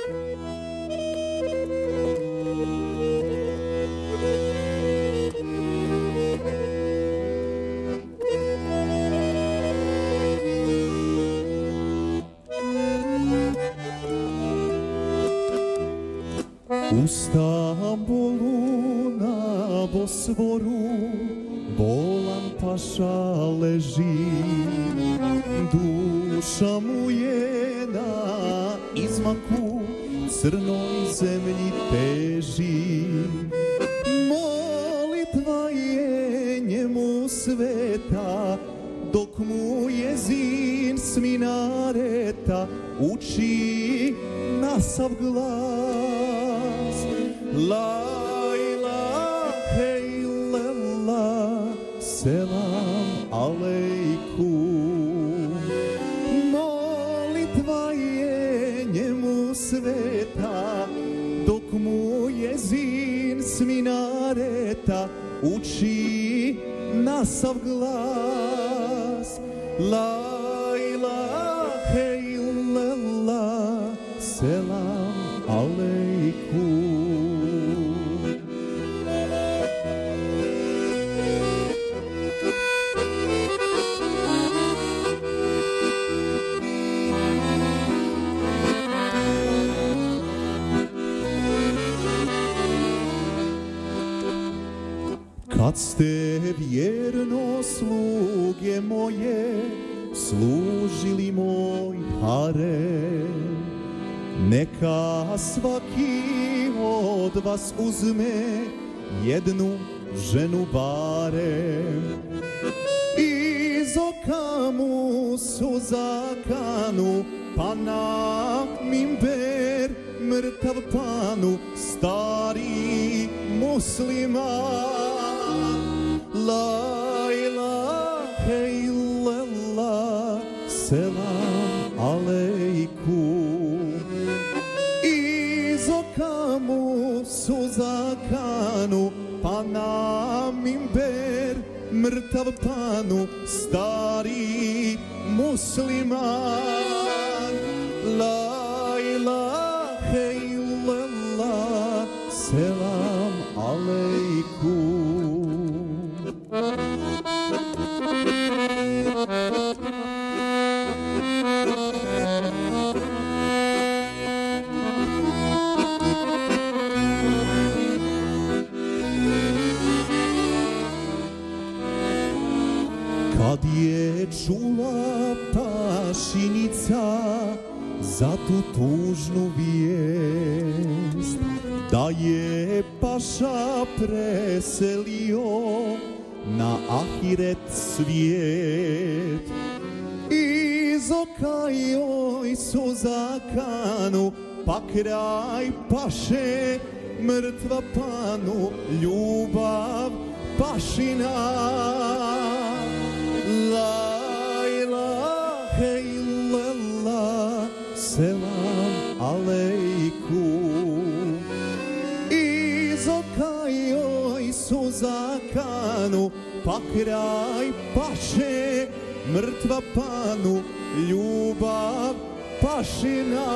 U Stambolu na Bosvoru bolan paša leži, duša mu je na izmaku crnoj zemlji teži. Molitva je njemu sveta, dok mu jezin s minareta uči na sav glas. La ilahe illallah, selam alejkum. Molitva je njemu sveta, dok mu jezin s minareta uči na sav glas. La ilahe illallah, selam alejkum. Kad ste vjerno sluge moje služili moj harem, neka svaki od vas uzme jednu ženu barem. Iz oka mu suza kanu, pa na minber mrtav panu, stari musliman. La ilahe illallah, selam alejkum. Iz oka mu suza kanu, pa na minber mrtav panu, stari musliman. La ilahe illallah, selam alejkum. Kad je čula pašinica za tu tužnu vijest, da je paša preselio na ahiret svijet, iz oka joj suza kanu, pa kraj paše mrtva panu, ljubav pašina. La ilahe illallah, selam alejkum. Iz oka joj suza kanu, pa kraj paše mrtva panu, ljubav pašina.